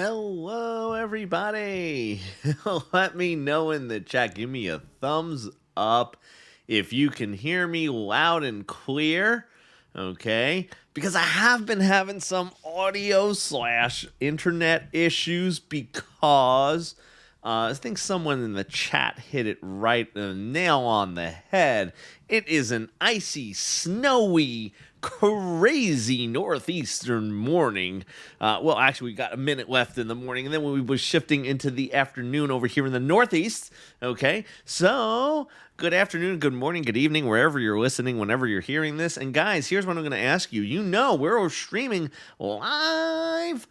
Hello, everybody. Let me know in the chat. Give me a thumbs up if you can hear me loud and clear. Okay, because I have been having some audio slash internet issues because I think someone in the chat hit it right, the nail on the head. It is an icy, snowy, crazy northeastern morning. Well, actually, we got a minute left in the morning, and then we was shifting into the afternoon over here in the northeast. Okay, so good afternoon, good morning, good evening, wherever you're listening, whenever you're hearing this. And guys, here's what I'm going to ask you. You know, we're streaming live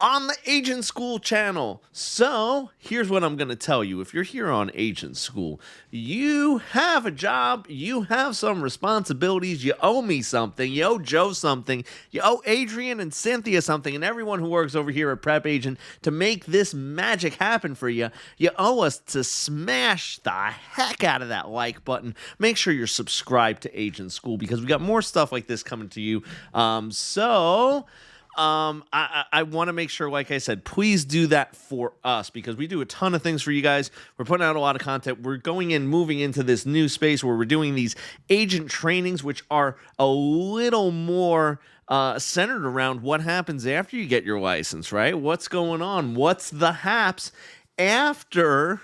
on the Agent School channel. So here's what I'm going to tell you. If you're here on Agent School, you have a job, you have some responsibilities, you owe me something, you owe Joe something, you owe Adrian and Cynthia something, and everyone who works over here at Prep Agent to make this magic happen for you. You owe us to smash the heck out of that like button. Make sure you're subscribed to Agent School because we got more stuff like this coming to you. I want to make sure, like I said, please do that for us because we do a ton of things for you guys. We're putting out a lot of content. We're moving into this new space where we're doing these agent trainings, which are a little more centered around what happens after you get your license, right? What's going on? What's the haps after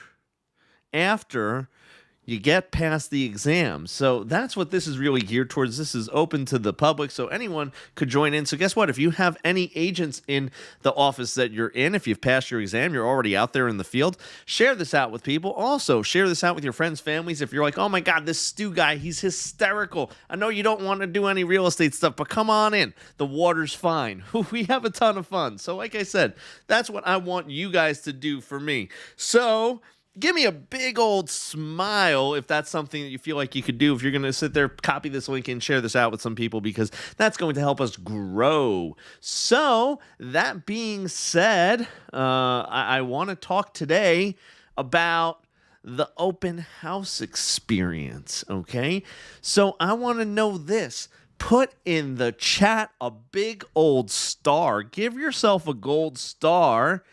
you get past the exam. So that's what this is really geared towards. This is open to the public, so anyone could join in. So guess what? If you have any agents in the office that you're in, if you've passed your exam, you're already out there in the field, share this out with people. Also, share this out with your friends, families. If you're like, oh my God, this Stu guy, he's hysterical. I know you don't want to do any real estate stuff, but come on in. The water's fine. We have a ton of fun. So like I said, that's what I want you guys to do for me. So give me a big old smile if that's something that you feel like you could do. If you're going to sit there, copy this link and share this out with some people because that's going to help us grow. So that being said, I want to talk today about the open house experience, okay? So I want to know this. Put in the chat a big old star. Give yourself a gold star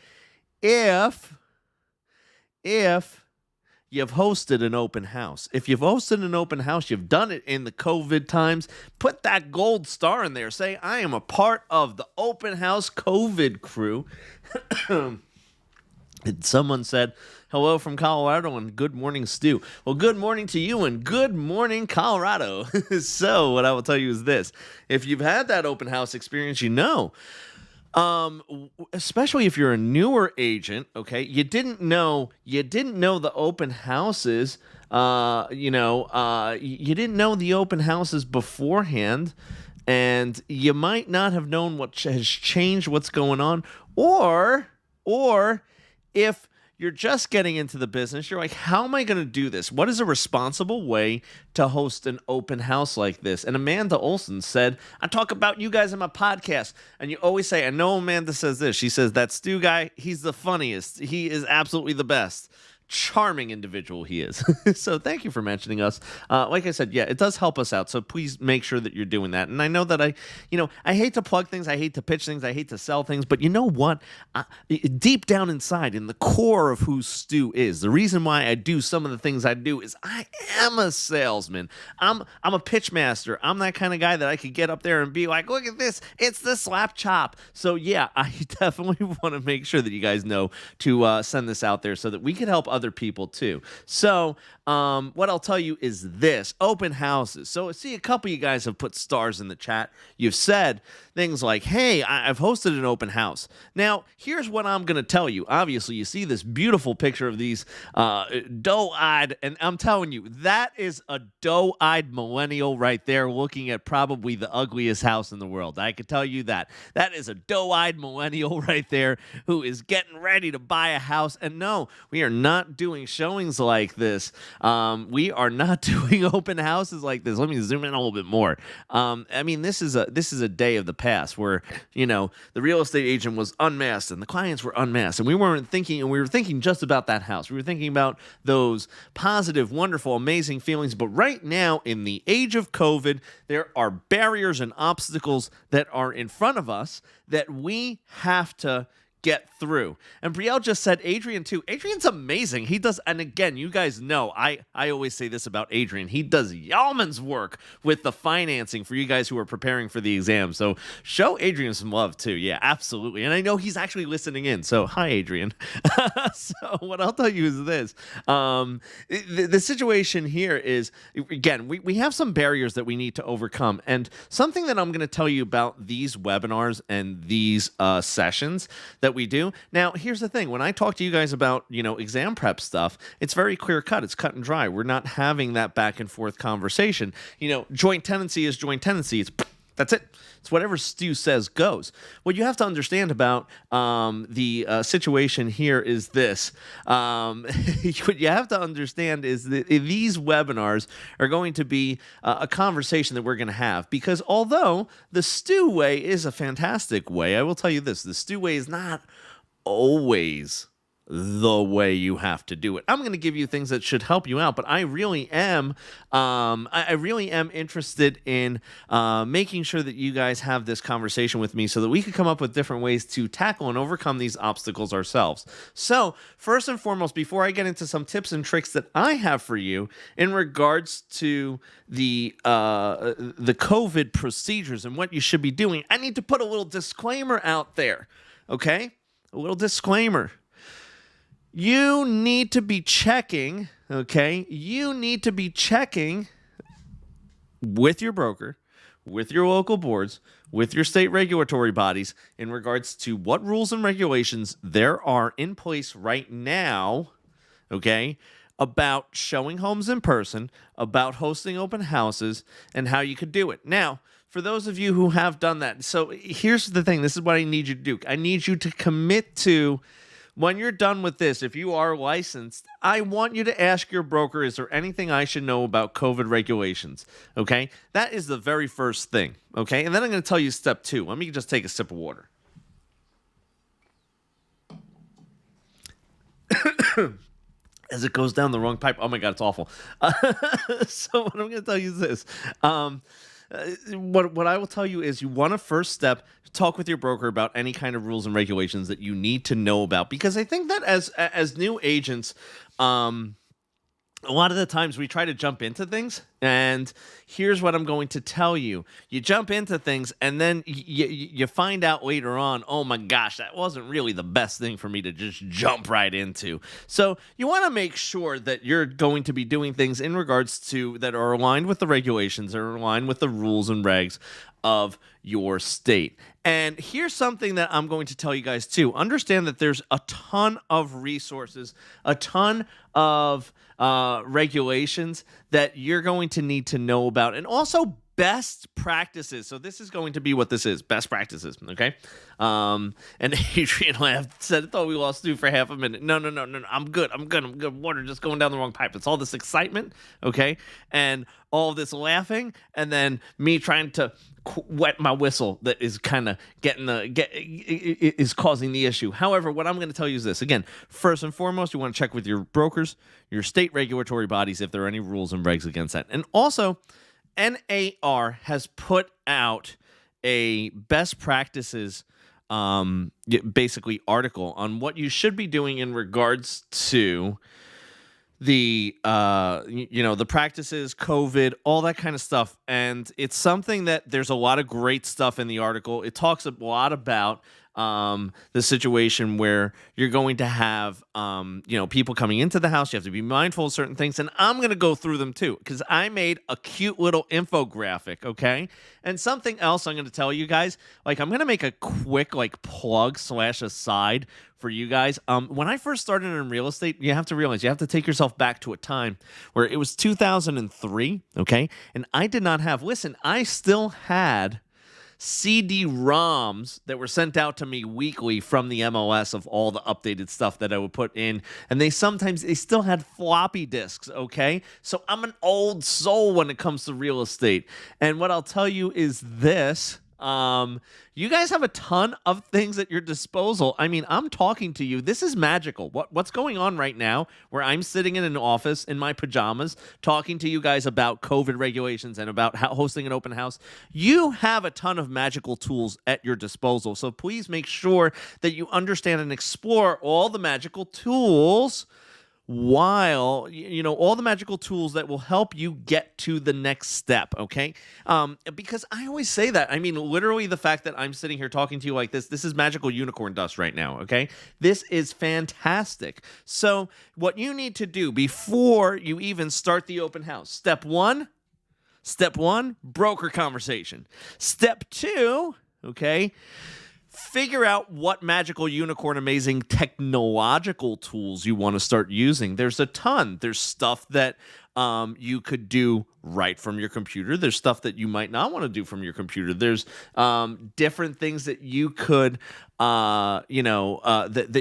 if you've hosted an open house. If you've hosted an open house, you've done it in the COVID times, put that gold star in there. Say, I am a part of the open house COVID crew. And someone said, hello from Colorado and good morning, Stu. Well, good morning to you and good morning, Colorado. So what I will tell you is this. If you've had that open house experience, you know, especially if you're a newer agent, okay, you didn't know the open houses, you didn't know the open houses beforehand, and you might not have known what has changed, what's going on, or if you're just getting into the business, you're like, how am I going to do this? What is a responsible way to host an open house like this? And Amanda Olson said, I talk about you guys in my podcast. And you always say, I know Amanda says this. She says, that Stu guy, he's the funniest. He is absolutely the best. Charming individual he is. So thank you for mentioning us. Like I said, yeah, it does help us out. So please make sure that you're doing that. And I know that I hate to plug things. I hate to pitch things. I hate to sell things. But you know what? Deep down inside, in the core of who Stu is, the reason why I do some of the things I do is I am a salesman. I'm a pitch master. I'm that kind of guy that I could get up there and be like, look at this. It's the slap chop. So yeah, I definitely want to make sure that you guys know to send this out there so that we can help other people too. So what I'll tell you is this: open houses. So see, a couple of you guys have put stars in the chat. You've said things like, hey, I've hosted an open house. Now, here's what I'm going to tell you. Obviously, you see this beautiful picture of these doe-eyed, and I'm telling you, that is a doe-eyed millennial right there looking at probably the ugliest house in the world. I can tell you that. That is a doe-eyed millennial right there who is getting ready to buy a house. And no, we are not doing showings like this. We are not doing open houses like this. Let me zoom in a little bit more. I mean, this is a day of the past where, the real estate agent was unmasked and the clients were unmasked, and we were thinking just about that house. We were thinking about those positive, wonderful, amazing feelings. But right now, in the age of COVID, there are barriers and obstacles that are in front of us that we have to get through. And Brielle just said Adrian too. Adrian's amazing. He does, and again, you guys know, I always say this about Adrian. He does yeoman's work with the financing for you guys who are preparing for the exam. So show Adrian some love too. Yeah, absolutely. And I know he's actually listening in. So hi, Adrian. So what I'll tell you is this. The situation here is, again, we have some barriers that we need to overcome. And something that I'm going to tell you about these webinars and these sessions that we do. Now, here's the thing. When I talk to you guys about, exam prep stuff, it's very clear cut. It's cut and dry. We're not having that back and forth conversation. Joint tenancy is joint tenancy. That's it. It's whatever Stu says goes. What you have to understand about the situation here is this. What you have to understand is that these webinars are going to be a conversation that we're going to have, because although the Stu way is a fantastic way, I will tell you this, the Stu way is not always the way you have to do it. I'm going to give you things that should help you out, but I really am interested in making sure that you guys have this conversation with me so that we can come up with different ways to tackle and overcome these obstacles ourselves. So first and foremost, before I get into some tips and tricks that I have for you in regards to the COVID procedures and what you should be doing, I need to put a little disclaimer out there, okay? A little disclaimer. You need to be checking, okay? You need to be checking with your broker, with your local boards, with your state regulatory bodies in regards to what rules and regulations there are in place right now, okay, about showing homes in person, about hosting open houses, and how you could do it. Now, for those of you who have done that, so here's the thing. This is what I need you to do. I need you to commit to, when you're done with this, if you are licensed, I want you to ask your broker, is there anything I should know about COVID regulations? Okay? That is the very first thing. Okay? And then I'm going to tell you step 2. Let me just take a sip of water. As it goes down the wrong pipe. Oh my God, it's awful. So what I'm going to tell you is this. What I will tell you is you want to first step, talk with your broker about any kind of rules and regulations that you need to know about, because I think that as new agents, a lot of the times we try to jump into things, and here's what I'm going to tell you. You jump into things, and then you find out later on, oh my gosh, that wasn't really the best thing for me to just jump right into. So you want to make sure that you're going to be doing things in regards to that are aligned with the regulations, are aligned with the rules and regs of your state. And here's something that I'm going to tell you guys too. Understand that there's a ton of resources, a ton of regulations that you're going to need to know about, and also best practices. So this is going to be what this is, best practices, okay? And Adrian laughed, said, I thought we lost Stu for half a minute. No, I'm good. Water just going down the wrong pipe. It's all this excitement, okay? And all this laughing, and then me trying to wet my whistle that is kind of is causing the issue. However, what I'm going to tell you is this. Again, first and foremost, you want to check with your brokers, your state regulatory bodies, if there are any rules and regs against that. And also, NAR has put out a best practices basically article on what you should be doing in regards to the the practices, COVID, all that kind of stuff. And it's something that there's a lot of great stuff in the article. It talks a lot about the situation where you're going to have people coming into the house. You have to be mindful of certain things, and I'm going to go through them too, because I made a cute little infographic, okay? And something else I'm going to tell you guys, I'm going to make a quick plug / aside for you guys. When I first started in real estate, you have to realize you have to take yourself back to a time where it was 2003, okay? And I did not have, I still had CD-ROMs that were sent out to me weekly from the MLS of all the updated stuff that I would put in. And they still had floppy disks, okay? So I'm an old soul when it comes to real estate. And what I'll tell you is this. You guys have a ton of things at your disposal. I mean, I'm talking to you. This is magical. What's going on right now where I'm sitting in an office in my pajamas talking to you guys about COVID regulations and about hosting an open house. You have a ton of magical tools at your disposal. So please make sure that you understand and explore all the magical tools while all the magical tools that will help you get to the next step. Okay, because I always say that. I mean, literally, the fact that I'm sitting here talking to you like this is magical unicorn dust right now. Okay, this is fantastic. So what you need to do before you even start the open house, step one, broker conversation. Step two, okay, figure out what magical unicorn amazing technological tools you want to start using. There's a ton. There's stuff that you could do right from your computer. There's stuff that you might not want to do from your computer. There's different things that you could that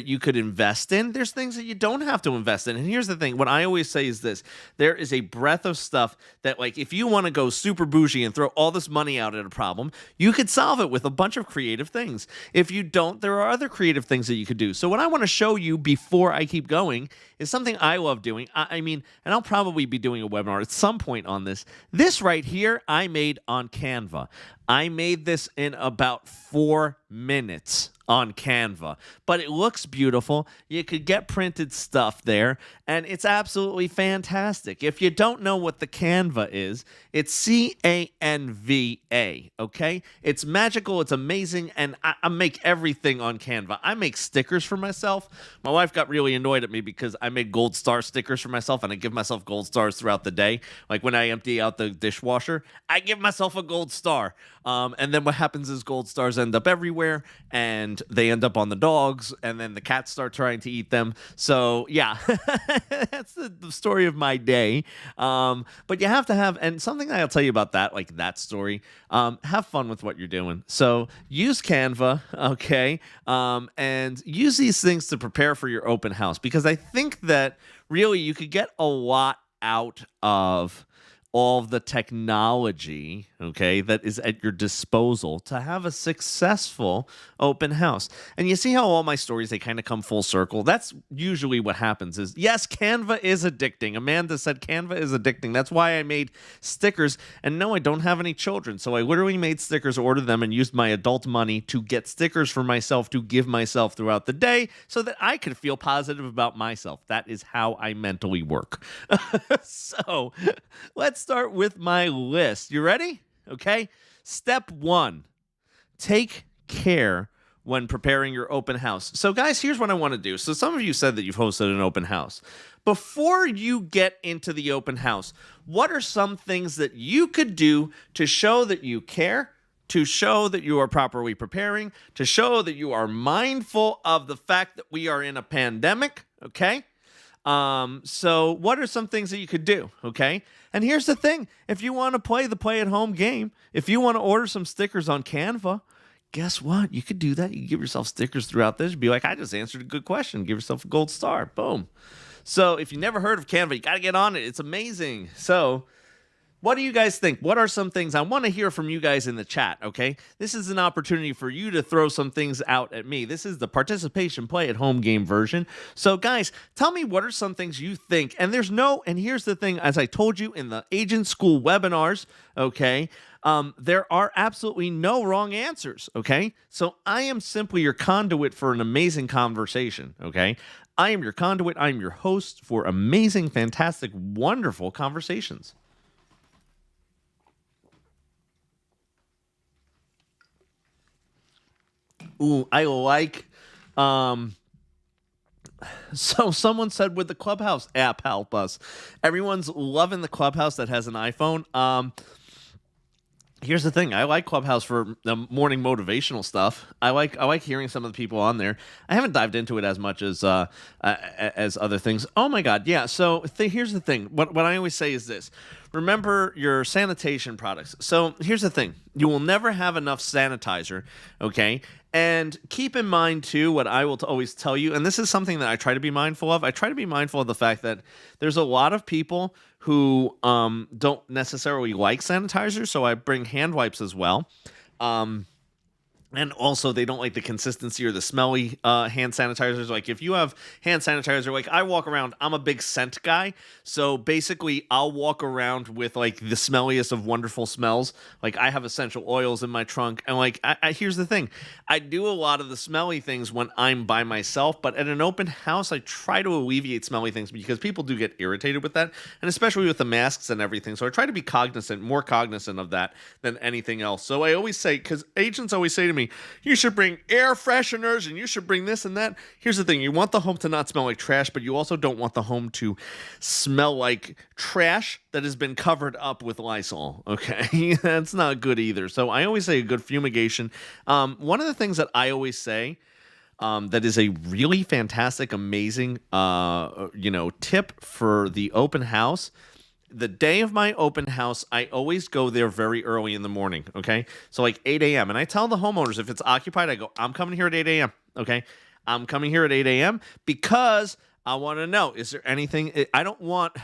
you could invest in. There's things that you don't have to invest in. And here's the thing. What I always say is this. There is a breadth of stuff that, like, if you want to go super bougie and throw all this money out at a problem, you could solve it with a bunch of creative things. If you don't, there are other creative things that you could do. So what I want to show you before I keep going is something I love doing. I mean, and I'll probably be doing a webinar at some point on this. This right here, I made on Canva. I made this in about 4 minutes on Canva, but it looks beautiful. You could get printed stuff there, and it's absolutely fantastic. If you don't know what the Canva is, it's Canva, okay? It's magical, it's amazing, and I make everything on Canva. I make stickers for myself. My wife got really annoyed at me because I made gold star stickers for myself, and I give myself gold stars throughout the day. Like when I empty out the dishwasher, I give myself a gold star. And then what happens is gold stars end up everywhere, and they end up on the dogs, and then the cats start trying to eat them. So yeah, that's the story of my day. But you have to have, and something that I'll tell you about that, like that story, have fun with what you're doing. So use Canva, okay? And use these things to prepare for your open house, because I think that really you could get a lot out of all of the technology, okay, that is at your disposal to have a successful open house. And you see how all my stories, they kind of come full circle. That's usually what happens is, yes, Canva is addicting. Amanda said Canva is addicting. That's why I made stickers. And no, I don't have any children. So I literally made stickers, ordered them, and used my adult money to get stickers for myself to give myself throughout the day so that I could feel positive about myself. That is how I mentally work. So let's start with my list. You ready? Okay. Step one, take care when preparing your open house. So guys, here's what I want to do. So some of you said that you've hosted an open house. Before you get into the open house, what are some things that you could do to show that you care, to show that you are properly preparing, to show that you are mindful of the fact that we are in a pandemic, okay? So what are some things that you could do, okay? And here's the thing. If you want to play the play-at-home game, if you want to order some stickers on Canva, guess what? You could do that. You can give yourself stickers throughout this. Be like, I just answered a good question. Give yourself a gold star. Boom. So if you never heard of Canva, you got to get on it. It's amazing. So what do you guys think? What are some things? I want to hear from you guys in the chat, okay? This is an opportunity for you to throw some things out at me. This is the participation play at home game version. So guys, tell me what are some things you think? And here's the thing, as I told you in the Agent School webinars, okay, there are absolutely no wrong answers, okay? So I am simply your conduit for an amazing conversation, okay? I am your conduit. I am your host for amazing, fantastic, wonderful conversations. Ooh, I like, so someone said, would the Clubhouse app help us? Everyone's loving the Clubhouse that has an iPhone. Here's the thing. I like Clubhouse for the morning motivational stuff. I like hearing some of the people on there. I haven't dived into it as much as other things. Oh my God, yeah. So here's the thing. What I always say is this. Remember your sanitation products. So here's the thing. You will never have enough sanitizer, okay? And keep in mind, too, what I will always tell you, and this is something that I try to be mindful of. I try to be mindful of the fact that there's a lot of people who don't necessarily like sanitizer, so I bring hand wipes as well. And also, they don't like the consistency or the smelly hand sanitizers. Like, if you have hand sanitizer, like, I walk around, I'm a big scent guy. So, basically, I'll walk around with, like, the smelliest of wonderful smells. Like, I have essential oils in my trunk. And, like, here's the thing. I do a lot of the smelly things when I'm by myself. But at an open house, I try to alleviate smelly things because people do get irritated with that. And especially with the masks and everything. So, I try to be more cognizant of that than anything else. So, I always say, because agents always say to me, you should bring air fresheners and you should bring this and that. Here's the thing. You want the home to not smell like trash, but you also don't want the home to smell like trash that has been covered up with Lysol. Okay. That's not good either. So I always say a good fumigation. One of the things that I always say, that is a really fantastic, amazing, tip for the open house. The day of my open house, I always go there very early in the morning, okay? So like 8 a.m. And I tell the homeowners, if it's occupied, I go, I'm coming here at 8 a.m., okay? I'm coming here at 8 a.m. because I want to know, is there anything I don't want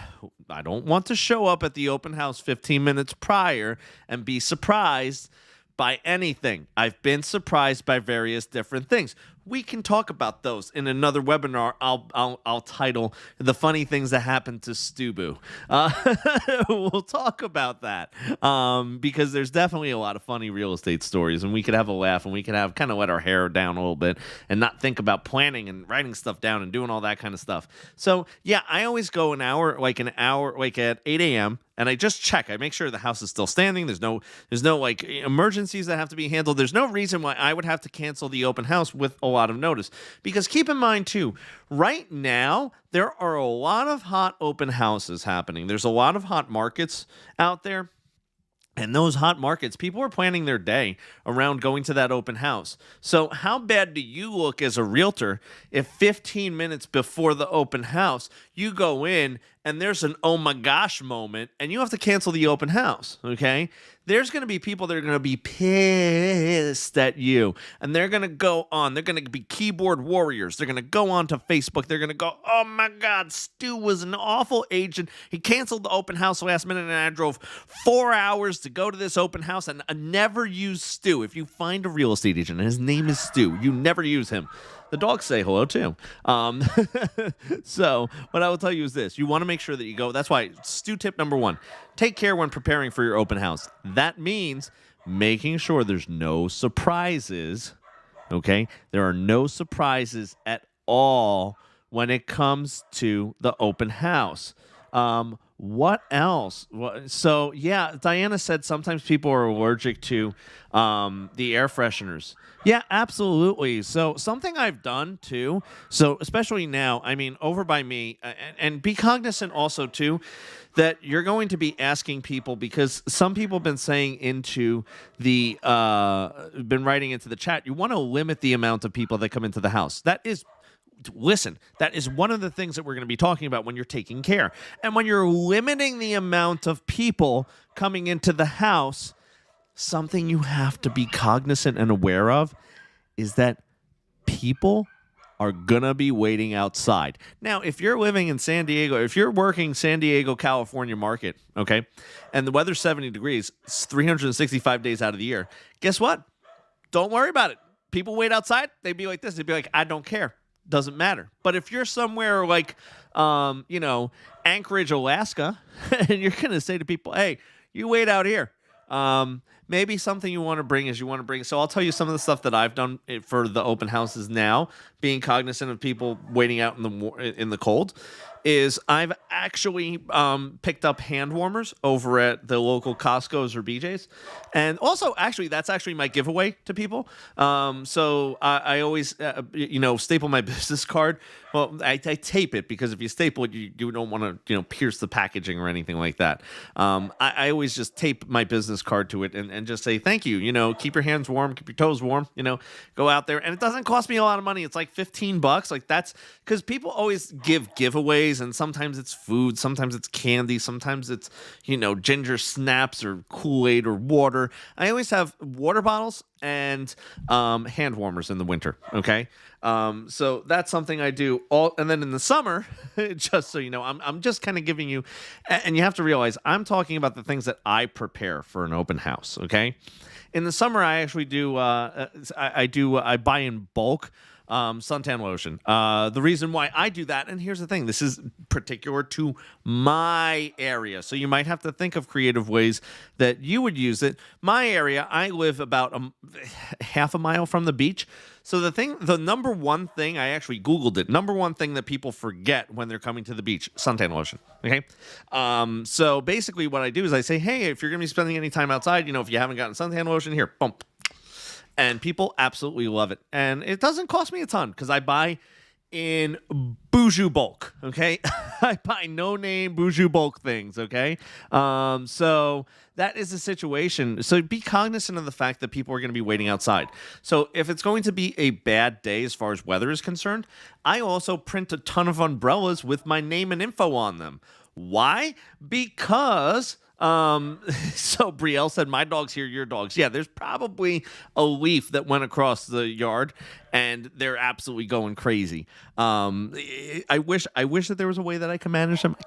to show up at the open house 15 minutes prior and be surprised by anything. I've been surprised by various different things. We can talk about those in another webinar. I'll title "The Funny Things That Happened to Stubu." We'll talk about that because there's definitely a lot of funny real estate stories, and we could have a laugh, and we could have kind of let our hair down a little bit and not think about planning and writing stuff down and doing all that kind of stuff. So yeah, I always go an hour like at 8 a.m. and I just check. I make sure the house is still standing. There's no like emergencies that have to be handled. There's no reason why I would have to cancel the open house with a lot of notice. Because keep in mind too, right now there are a lot of hot open houses happening. There's a lot of hot markets out there. And those hot markets, people are planning their day around going to that open house. So how bad do you look as a realtor if 15 minutes before the open house, you go in and there's an oh my gosh moment and you have to cancel the open house, okay? There's going to be people that are going to be pissed at you. And they're going to go on. They're going to be keyboard warriors. They're going to go on to Facebook. They're going to go, oh my God, Stu was an awful agent. He canceled the open house last minute and I drove 4 hours to go to this open house and I never use Stu. If you find a real estate agent and his name is Stu, you never use him. The dogs say hello too. So what I will tell you is this. You want to make sure that you go. That's why Stu tip number 1, take care when preparing for your open house. That means making sure there's no surprises. Okay. There are no surprises at all when it comes to the open house. What else? So yeah, Diana said sometimes people are allergic to the air fresheners. Yeah, absolutely. So something I've done too. So especially now, I mean, over by me, and be cognizant also too that you're going to be asking people, because some people have been saying into the been writing into the chat, you want to limit the amount of people that come into the house. Listen, that is one of the things that we're going to be talking about when you're taking care. And when you're limiting the amount of people coming into the house, something you have to be cognizant and aware of is that people are going to be waiting outside. Now, if you're living in San Diego, if you're working San Diego, California market, okay, and the weather's 70 degrees, it's 365 days out of the year, guess what? Don't worry about it. People wait outside. They'd be like this. They'd be like, I don't care. Doesn't matter. But if you're somewhere like, Anchorage, Alaska, and you're going to say to people, hey, you wait out here. Maybe something you want to bring is so I'll tell you some of the stuff that I've done for the open houses now, being cognizant of people waiting out in the cold, is I've actually picked up hand warmers over at the local Costco's or BJ's. And also, actually, that's actually my giveaway to people. So I always, staple my business card. Well, I tape it because if you staple it, you don't want to, pierce the packaging or anything like that. I always just tape my business card to it and just say, thank you. Keep your hands warm, keep your toes warm, go out there. And it doesn't cost me a lot of money. It's like $15. Like that's because people always give giveaways, and sometimes it's food, sometimes it's candy, sometimes it's, ginger snaps or Kool-Aid or water. I always have water bottles and hand warmers in the winter. Okay. So that's something I do and then in the summer, just so you know, I'm just kind of giving you, and you have to realize I'm talking about the things that I prepare for an open house. Okay. In the summer, I actually do. I buy in bulk suntan lotion. The reason why I do that, and here's the thing: this is particular to my area, so you might have to think of creative ways that you would use it. My area, I live about half a mile from the beach. So the number one thing, I actually Googled it. Number one thing that people forget when they're coming to the beach: suntan lotion. Okay. So basically, what I do is I say, hey, if you're going to be spending any time outside, if you haven't gotten suntan lotion, here, boom. And people absolutely love it. And it doesn't cost me a ton because I buy in Buju bulk, okay? I buy no-name Buju bulk things, okay? So that is the situation. So be cognizant of the fact that people are going to be waiting outside. So if it's going to be a bad day as far as weather is concerned, I also print a ton of umbrellas with my name and info on them. Why? Because... so Brielle said, my dog's here, your dog's. Yeah, there's probably a leaf that went across the yard and they're absolutely going crazy. I wish that there was a way that I could manage them. I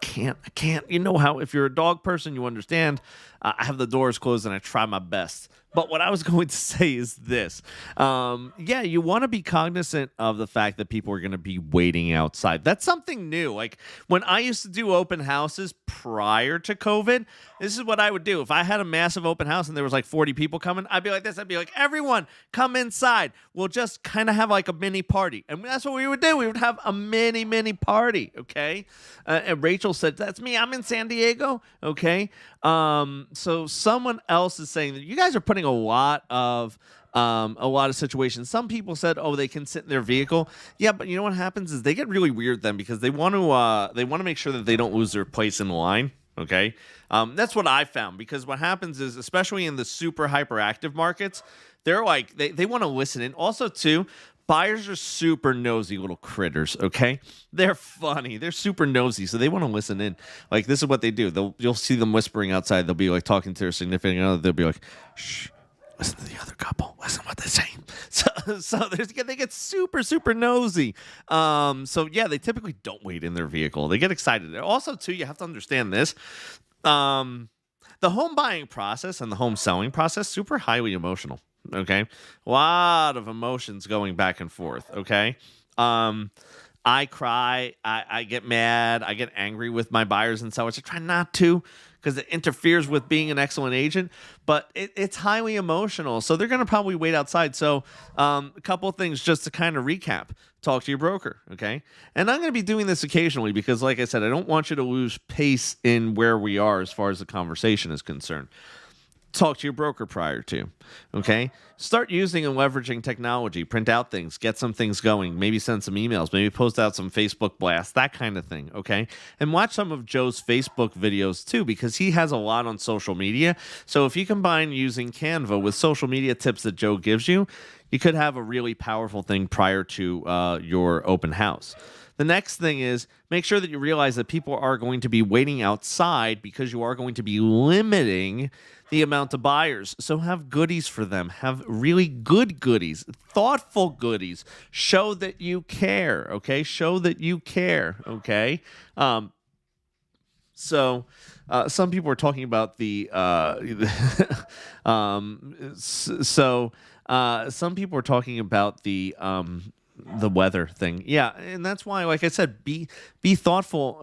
can't. You know how, if you're a dog person, you understand. I have the doors closed and I try my best. But what I was going to say is this. Yeah, you want to be cognizant of the fact that people are going to be waiting outside. That's something new. Like when I used to do open houses prior to COVID, this is what I would do. If I had a massive open house and there was like 40 people coming, I'd be like this. I'd be like, everyone come inside. We'll just kind of have like a mini party. And that's what we would do. We would have a mini party. Okay. And Rachel said, that's me. I'm in San Diego. Okay. So someone else is saying that you guys are putting a lot of situations. Some people said, oh, they can sit in their vehicle. Yeah, but you know what happens is they get really weird then because they want to make sure that they don't lose their place in the line. Okay. That's what I found, because what happens is, especially in the super hyperactive markets, they're like, they want to listen in. Also, too, buyers are super nosy little critters, okay? They're funny. They're super nosy, so they want to listen in. Like, this is what they do. You'll see them whispering outside. They'll be, like, talking to their significant other. They'll be like, shh, listen to the other couple. Listen to what they're saying. So they get super, super nosy. So, yeah, they typically don't wait in their vehicle. They get excited. Also, too, you have to understand this. The home buying process and the home selling process, super highly emotional. Okay. A lot of emotions going back and forth. Okay. I cry. I get mad. I get angry with my buyers and sellers. I try not to, because it interferes with being an excellent agent, but it's highly emotional. So they're going to probably wait outside. So a couple of things just to kind of recap. Talk to your broker, okay? And I'm going to be doing this occasionally because, like I said, I don't want you to lose pace in where we are as far as the conversation is concerned. Talk to your broker prior to, okay? Start using and leveraging technology. Print out things. Get some things going. Maybe send some emails. Maybe post out some Facebook blasts, that kind of thing, okay? And watch some of Joe's Facebook videos, too, because he has a lot on social media. So if you combine using Canva with social media tips that Joe gives you, you could have a really powerful thing prior to your open house. The next thing is make sure that you realize that people are going to be waiting outside because you are going to be limiting the amount of buyers. So have goodies for them. Have really good goodies, thoughtful goodies. Show that you care, okay? Show that you care, okay? So some people are talking about some people are talking about the weather thing. Yeah, and that's why, like I said, be thoughtful.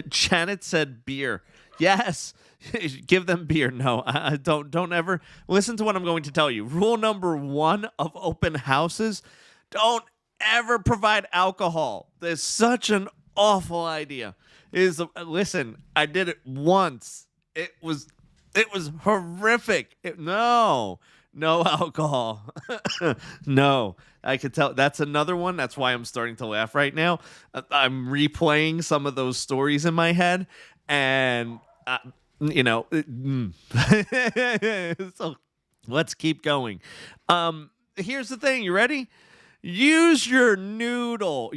Janet said beer. Yes. Give them beer. No, don't ever listen to what I'm going to tell you. Rule number 1 of open houses: don't ever provide alcohol. There's such an awful idea. Listen, I did it once. It was horrific. No alcohol. No, I could tell. That's another one. That's why I'm starting to laugh right now. I'm replaying some of those stories in my head, and so let's keep going. Here's the thing. You ready? Use your noodle.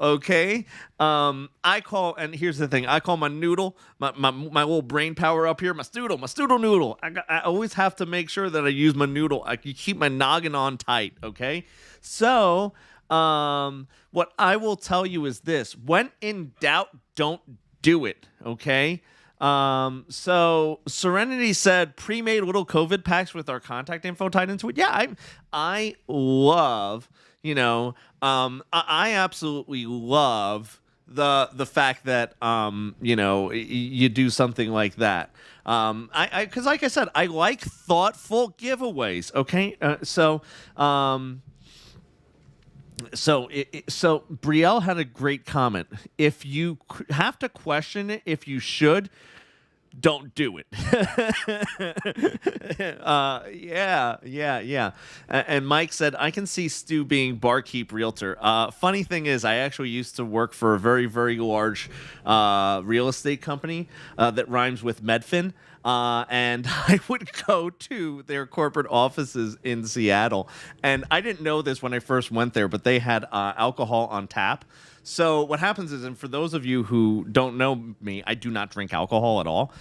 Okay. And here's the thing. I call my noodle, my little brain power up here, my stoodle noodle. I always have to make sure that I use my noodle. I keep my noggin on tight. Okay. So, what I will tell you is this: when in doubt, don't do it. Okay. So Serenity said pre-made little COVID packs with our contact info tied into it. Yeah, I love, I absolutely love the fact that you do something like that. Because like I said, I like thoughtful giveaways. Okay, so Brielle had a great comment. If you have to question it, if you should, don't do it. Yeah. And Mike said, I can see Stu being barkeep realtor. Funny thing is, I actually used to work for a very, very large real estate company that rhymes with Medfin. And I would go to their corporate offices in Seattle. And I didn't know this when I first went there, but they had alcohol on tap. So what happens is, and for those of you who don't know me, I do not drink alcohol at all.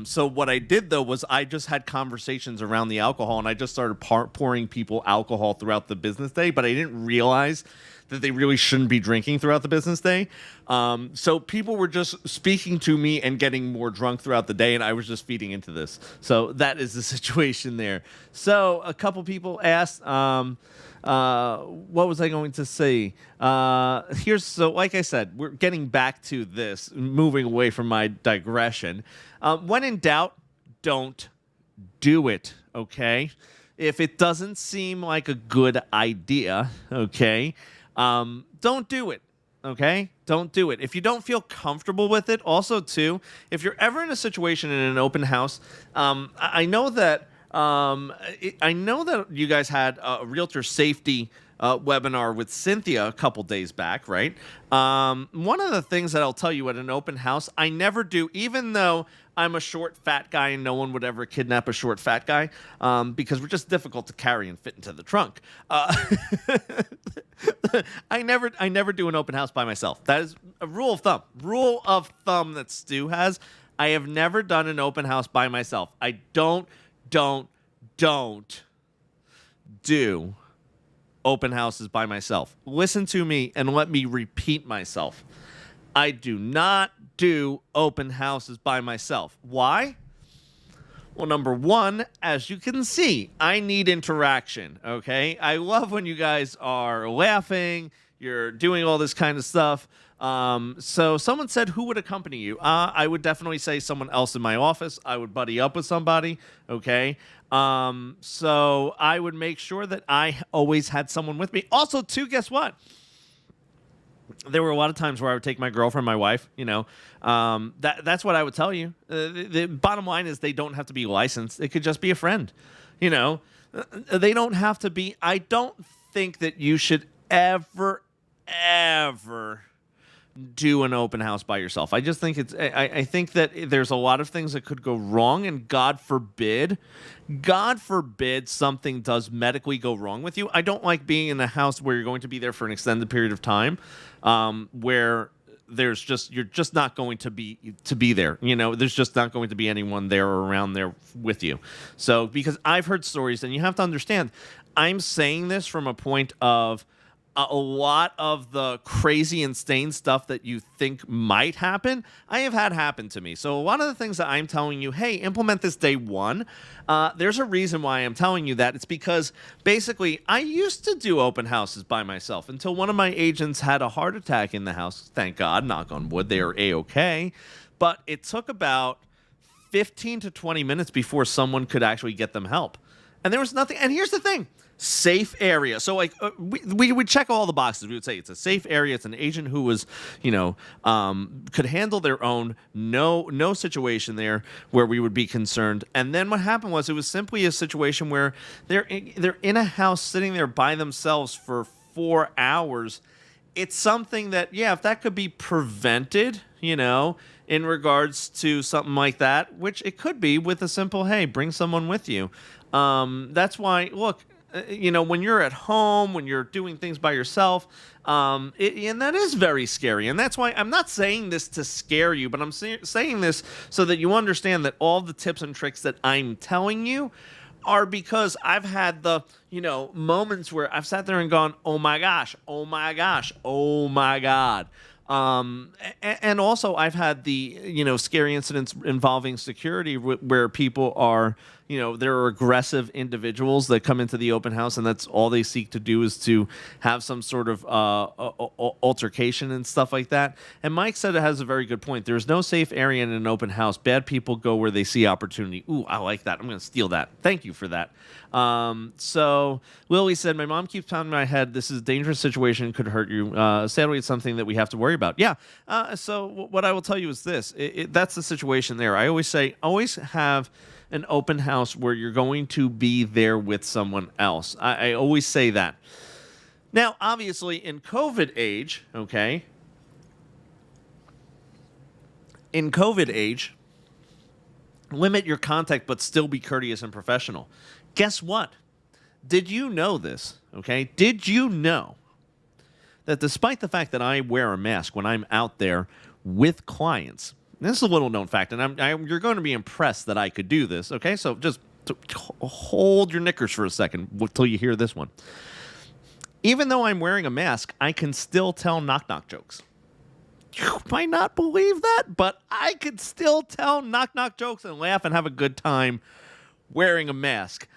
So what I did, though, was I just had conversations around the alcohol, and I just started pouring people alcohol throughout the business day, but I didn't realize that they really shouldn't be drinking throughout the business day. So people were just speaking to me and getting more drunk throughout the day, and I was just feeding into this. So that is the situation there. So a couple people asked, what was I going to say? So like I said, we're getting back to this, moving away from my digression. When in doubt, don't do it, okay? If it doesn't seem like a good idea, okay, don't do it. Okay? Don't do it. If you don't feel comfortable with it, also, too, if you're ever in a situation in an open house, I know that you guys had a realtor safety webinar with Cynthia a couple days back, right? One of the things that I'll tell you at an open house, I never do, even though I'm a short, fat guy and no one would ever kidnap a short, fat guy because we're just difficult to carry and fit into the trunk. I never do an open house by myself. That is a rule of thumb. Rule of thumb that Stu has. I have never done an open house by myself. I don't do open houses by myself. Listen to me and let me repeat myself. I do not do open houses by myself. Why? Well, number one, as you can see, I need interaction, okay? I love when you guys are laughing, you're doing all this kind of stuff. So someone said, who would accompany you? I would definitely say someone else in my office. I would buddy up with somebody, okay? So I would make sure that I always had someone with me. Also, too, guess what? There were a lot of times where I would take my girlfriend, my wife, that's what I would tell you. The bottom line is they don't have to be licensed. It could just be a friend, They don't have to be. I don't think that you should ever do an open house by yourself. I just think I think that there's a lot of things that could go wrong, and God forbid something does medically go wrong with you. I don't like being in a house where you're going to be there for an extended period of time, where you're just not going to be there. There's just not going to be anyone there or around there with you. So, because I've heard stories, and you have to understand, I'm saying this from a point of a lot of the crazy, insane stuff that you think might happen, I have had happen to me. So a lot of the things that I'm telling you, hey, implement this day one, there's a reason why I'm telling you that. It's because basically I used to do open houses by myself until one of my agents had a heart attack in the house. Thank God, knock on wood, they are A-okay. But it took about 15 to 20 minutes before someone could actually get them help. And there was nothing. And here's the thing. Safe area. So we would check all the boxes. We would say it's a safe area. It's an agent who was, could handle their own. No situation there where we would be concerned. And then what happened was it was simply a situation where they're in a house sitting there by themselves for 4 hours. It's something that, if that could be prevented, in regards to something like that, which it could be with a simple, hey, bring someone with you. That's why, look, when you're at home, when you're doing things by yourself, and that is very scary. And that's why I'm not saying this to scare you, but I'm saying this so that you understand that all the tips and tricks that I'm telling you are because I've had the, moments where I've sat there and gone, oh my gosh, oh my gosh, oh my God. And also, I've had the scary incidents involving security where people are there are aggressive individuals that come into the open house, and that's all they seek to do is to have some sort of altercation and stuff like that. And Mike said it has a very good point. There's no safe area in an open house. Bad people go where they see opportunity. Ooh, I like that. I'm going to steal that. Thank you for that. So Lily said, my mom keeps pounding my head. This is a dangerous situation. Could hurt you. Sadly, it's something that we have to worry about. Yeah. So what I will tell you is this. That's the situation there. I always say, always have an open house where you're going to be there with someone else. I always say that. Now, obviously, in COVID age, okay, limit your contact, but still be courteous and professional. Guess what? Did you know this? Okay, did you know that despite the fact that I wear a mask when I'm out there with clients, and this is a little known fact, and you're going to be impressed that I could do this. Okay, so just hold your knickers for a second until you hear this one. Even though I'm wearing a mask, I can still tell knock-knock jokes. You might not believe that, but I could still tell knock-knock jokes and laugh and have a good time wearing a mask.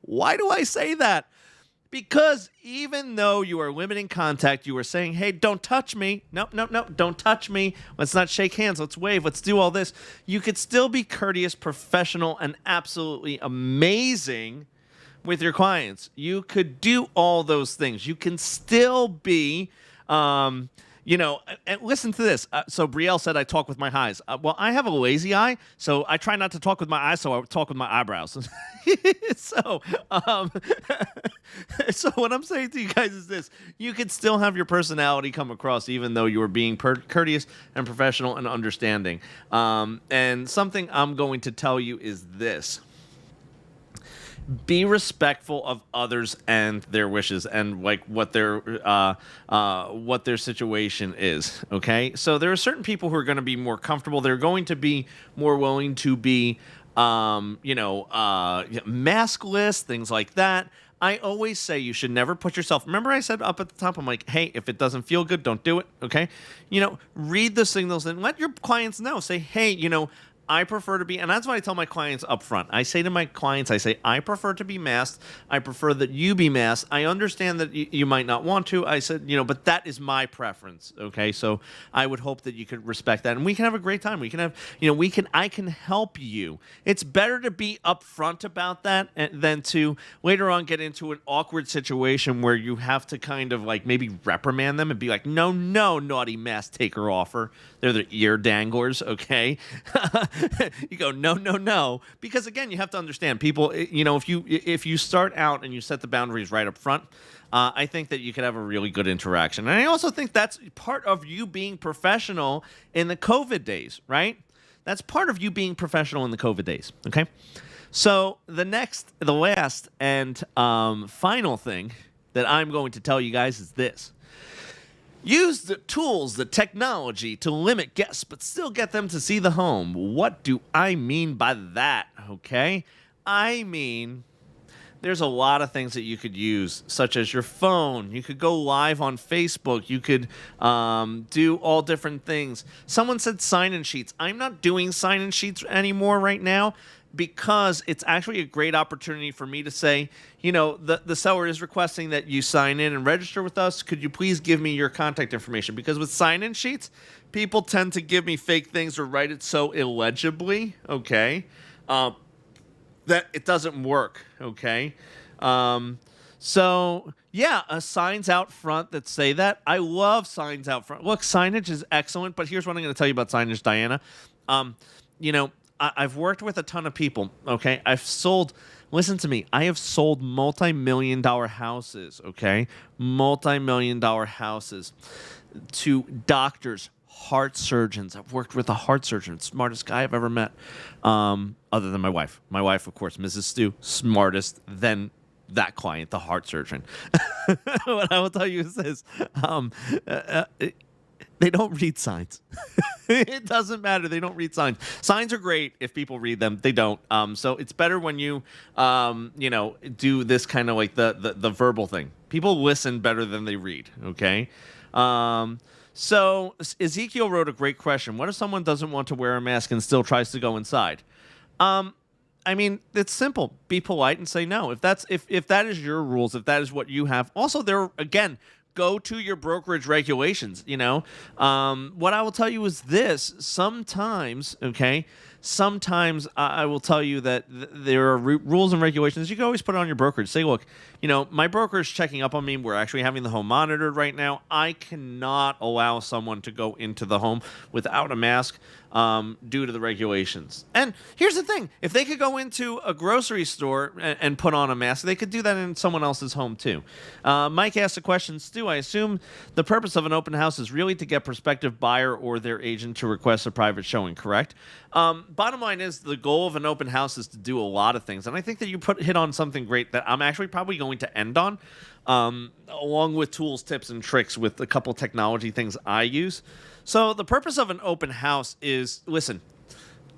Why do I say that? Because even though you are limiting contact, you are saying, hey, don't touch me. Nope, don't touch me. Let's not shake hands. Let's wave. Let's do all this. You could still be courteous, professional, and absolutely amazing with your clients. You could do all those things. You can still be, and listen to this. So Brielle said I talk with my eyes. Well, I have a lazy eye, so I try not to talk with my eyes, so I talk with my eyebrows. So what I'm saying to you guys is this. You can still have your personality come across even though you are being courteous and professional and understanding. And something I'm going to tell you is this. Be respectful of others and their wishes and like what their situation is. Okay, so there are certain people who are going to be more comfortable. They're going to be more willing to be, maskless, things like that. I always say you should never put yourself. Remember, I said up at the top, I'm like, hey, if it doesn't feel good, don't do it. Okay, read the signals and let your clients know. Say, hey, I prefer to be, and that's what I tell my clients up front. I say to my clients, I prefer to be masked. I prefer that you be masked. I understand that you might not want to. I said, but that is my preference. Okay, so I would hope that you could respect that, and we can have a great time. We can have, I can help you. It's better to be upfront about that than to later on get into an awkward situation where you have to kind of like maybe reprimand them and be like, no, naughty mask taker offer. They're the ear danglers, okay? You go, no, because again, you have to understand people. If you start out and you set the boundaries right up front, I think that you could have a really good interaction. And I also think that's part of you being professional in the COVID days, right? That's part of you being professional in the COVID days. Okay, so the last, and final thing that I'm going to tell you guys is this. Use the tools, the technology to limit guests, but still get them to see the home. What do I mean by that, okay? I mean, there's a lot of things that you could use, such as your phone. You could go live on Facebook. You could do all different things. Someone said sign-in sheets. I'm not doing sign-in sheets anymore right now, because it's actually a great opportunity for me to say, the seller is requesting that you sign in and register with us. Could you please give me your contact information? Because with sign-in sheets, people tend to give me fake things or write it so illegibly, okay, that it doesn't work, okay? So, yeah, signs out front that say that. I love signs out front. Look, signage is excellent, but here's what I'm going to tell you about signage, Diana. I've worked with a ton of people, okay? Listen to me, I have sold multi-million-dollar houses, okay? Multi-million-dollar houses to doctors, heart surgeons. I've worked with a heart surgeon, smartest guy I've ever met, other than my wife. My wife, of course, Mrs. Stu, smartest than that client, the heart surgeon. What I will tell you is this. They don't read signs. It doesn't matter. They don't read signs. Signs are great if people read them. They don't. So it's better when you, do this kind of like the verbal thing. People listen better than they read. Okay. So Ezekiel wrote a great question. What if someone doesn't want to wear a mask and still tries to go inside? Um, I mean, it's simple. Be polite and say no. If that is your rules, if that is what you have. Also, there again, go to your brokerage regulations. What I will tell you is this: sometimes, okay, sometimes I will tell you that there are rules and regulations. You can always put it on your brokerage. Say, look, my broker is checking up on me. We're actually having the home monitored right now. I cannot allow someone to go into the home without a mask due to the regulations. And here's the thing. If they could go into a grocery store and put on a mask, they could do that in someone else's home too. Mike asked a question, Stu, I assume the purpose of an open house is really to get prospective buyer or their agent to request a private showing, correct? Bottom line is the goal of an open house is to do a lot of things. And I think that you hit on something great that I'm actually probably going to end on, along with tools, tips, and tricks with a couple technology things I use. So the purpose of an open house is, listen,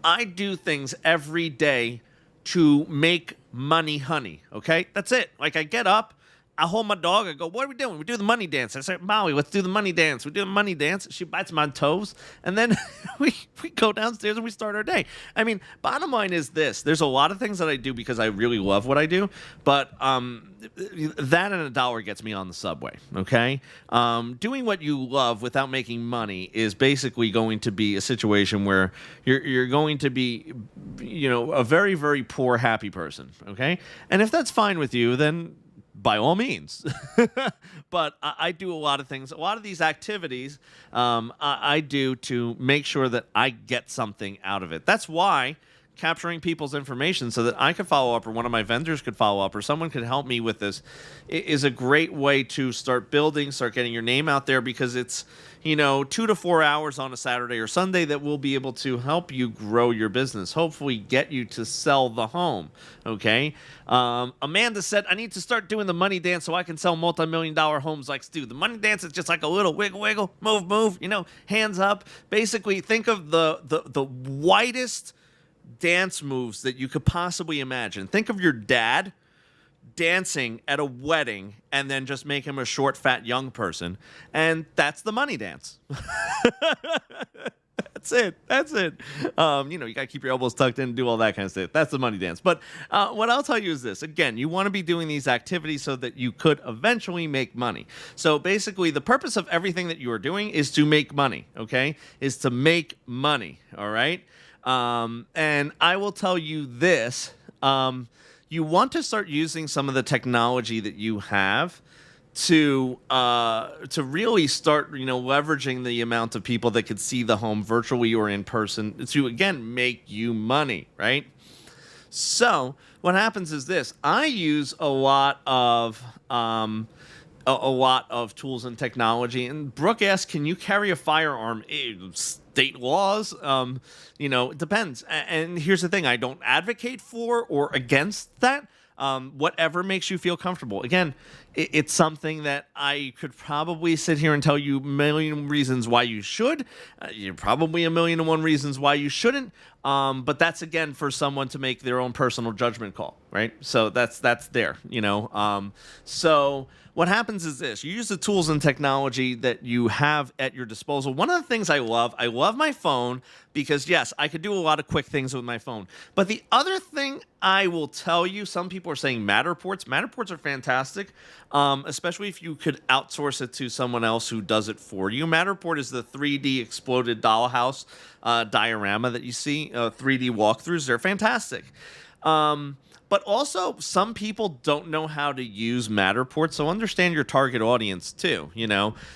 I do things every day to make money, honey, okay? That's it. Like, I get up, I hold my dog, I go, what are we doing? We do the money dance. I say, Molly, let's do the money dance. We do the money dance. She bites my toes, and then we go downstairs and we start our day. I mean, bottom line is this. There's a lot of things that I do because I really love what I do, but that and $1 gets me on the subway, okay? Doing what you love without making money is basically going to be a situation where you're going to be, a very, very poor, happy person, okay? And if that's fine with you, then by all means. But I do a lot of things. A lot of these activities I do to make sure that I get something out of it. That's why capturing people's information so that I could follow up or one of my vendors could follow up or someone could help me with this is a great way to start building, start getting your name out there, because it's 2 to 4 hours on a Saturday or Sunday that will be able to help you grow your business, hopefully get you to sell the home, okay? Amanda said, I need to start doing the money dance so I can sell multi-million-dollar homes like Stu. The money dance is just like a little wiggle, wiggle, move, hands up. Basically, think of the widest dance moves that you could possibly imagine. Think of your dad dancing at a wedding and then just make him a short, fat, young person. And that's the money dance. That's it. You got to keep your elbows tucked in and do all that kind of stuff. That's the money dance. But what I'll tell you is this. Again, you want to be doing these activities so that you could eventually make money. So basically, the purpose of everything that you are doing is to make money, okay? Is to make money, all right? And I will tell you this. You want to start using some of the technology that you have to really start, leveraging the amount of people that could see the home virtually or in person to, again, make you money, right? So what happens is this. I use a lot of tools and technology. And Brooke asked, can you carry a firearm? State laws, it depends. And here's the thing. I don't advocate for or against that. Whatever makes you feel comfortable. Again, it's something that I could probably sit here and tell you a million reasons why you should. You're probably a million and one reasons why you shouldn't. But that's, again, for someone to make their own personal judgment call, right? So that's there, So what happens is this. You use the tools and technology that you have at your disposal. One of the things I love my phone because, yes, I could do a lot of quick things with my phone. But the other thing I will tell you, some people are saying Matterports. Matterports are fantastic, especially if you could outsource it to someone else who does it for you. Matterport is the 3D exploded dollhouse diorama that you see, 3D walkthroughs. They're fantastic. But also, some people don't know how to use Matterport, so understand your target audience too.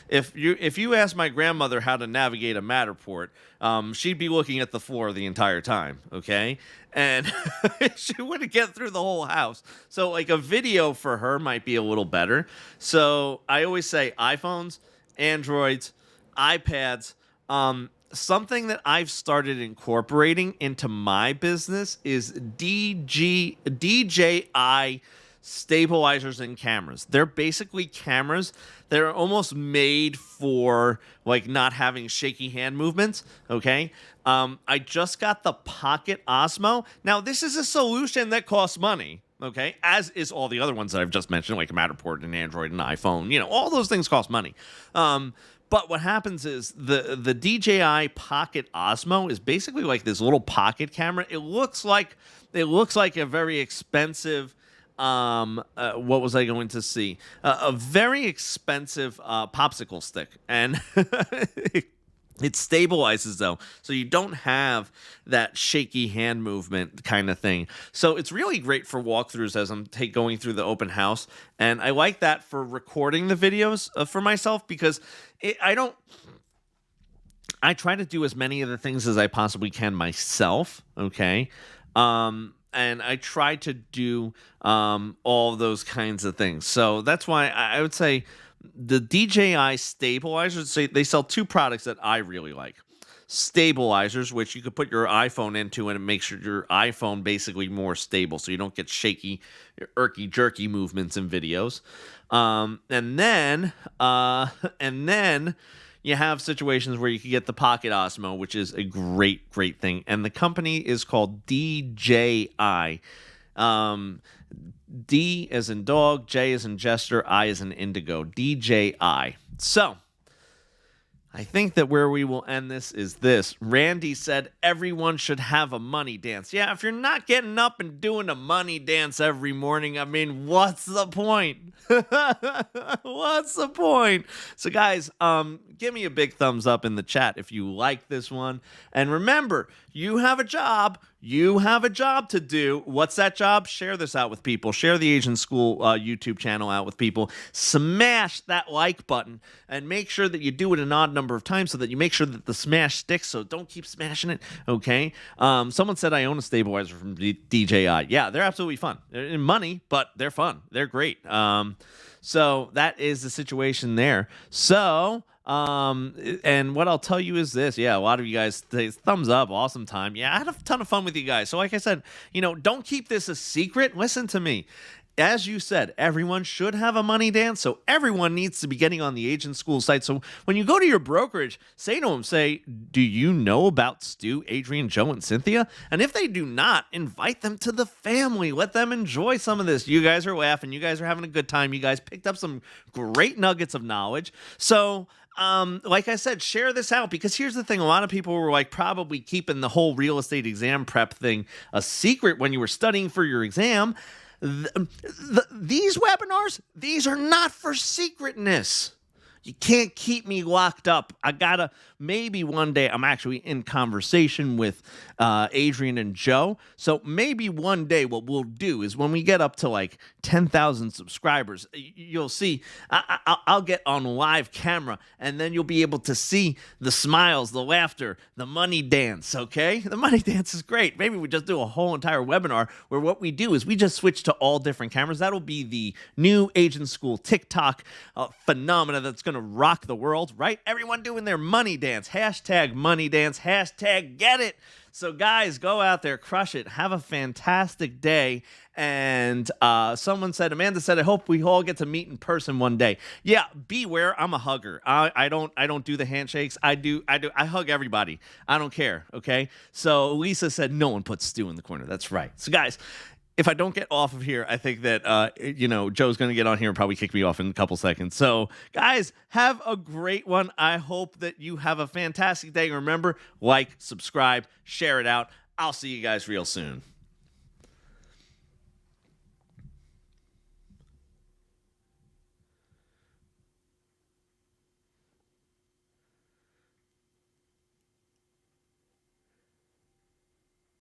If you ask my grandmother how to navigate a Matterport, she'd be looking at the floor the entire time, okay? And she wouldn't get through the whole house. So, like, a video for her might be a little better. So I always say iPhones, Androids, iPads. Something that I've started incorporating into my business is DJI stabilizers and cameras. They're basically cameras that are almost made for, like, not having shaky hand movements, okay? I just got the Pocket Osmo. Now, this is a solution that costs money, okay, as is all the other ones that I've just mentioned, like Matterport and Android and iPhone. All those things cost money. But what happens is the DJI Pocket Osmo is basically like this little pocket camera. It looks like a very expensive. What was I going to see? A very expensive popsicle stick, and it stabilizes though, so you don't have that shaky hand movement kind of thing. So it's really great for walkthroughs as I'm going through the open house, and I like that for recording the videos for myself because I try to do as many of the things as I possibly can myself. Okay. And I try to do all those kinds of things. So that's why I would say the DJI stabilizers, they sell two products that I really like. Stabilizers, which you could put your iPhone into and it makes your iPhone basically more stable so you don't get shaky, irky, jerky movements in videos. And then you have situations where you can get the Pocket Osmo, which is a great, great thing. And the company is called DJI. D as in dog, J as in jester, I as in indigo. DJI. So, I think that where we will end this is this. Randy said everyone should have a money dance. Yeah, if you're not getting up and doing a money dance every morning, I mean, what's the point? What's the point? So guys, give me a big thumbs up in the chat if you like this one. And remember, you have a job. You have a job to do. What's that job? Share this out with people. Share the Asian School YouTube channel out with people. Smash that like button and make sure that you do it an odd number of times so that you make sure that the smash sticks. So don't keep smashing it, okay? Someone said I own a stabilizer from DJI. Yeah, they're absolutely fun. They're in money, but they're fun. They're great. So that is the situation there. So... and what I'll tell you is this. Yeah, a lot of you guys say thumbs up, awesome time. Yeah, I had a ton of fun with you guys. So like I said, don't keep this a secret. Listen to me. As you said, everyone should have a money dance, so everyone needs to be getting on the Asian School site. So when you go to your brokerage, say to them, do you know about Stu, Adrian, Joe, and Cynthia? And if they do not, invite them to the family. Let them enjoy some of this. You guys are laughing. You guys are having a good time. You guys picked up some great nuggets of knowledge. So... like I said, share this out because here's the thing. A lot of people were like probably keeping the whole real estate exam prep thing a secret when you were studying for your exam. These webinars, these are not for secretness. You can't keep me locked up. Maybe one day, I'm actually in conversation with Adrian and Joe. So maybe one day what we'll do is when we get up to like 10,000 subscribers, you'll see, I'll get on live camera and then you'll be able to see the smiles, the laughter, the money dance, okay? The money dance is great. Maybe we just do a whole entire webinar where what we do is we just switch to all different cameras. That'll be the new Asian School TikTok phenomena that's going to rock the world, right? Everyone doing their money dance. Hashtag money dance. Hashtag get it. So guys, go out there, crush it. Have a fantastic day. And Amanda said, I hope we all get to meet in person one day. Yeah, beware. I'm a hugger. I don't do the handshakes. I hug everybody. I don't care. Okay. So Lisa said, no one puts Stu in the corner. That's right. So guys, if I don't get off of here, I think that, Joe's going to get on here and probably kick me off in a couple seconds. So, guys, have a great one. I hope that you have a fantastic day. Remember, like, subscribe, share it out. I'll see you guys real soon.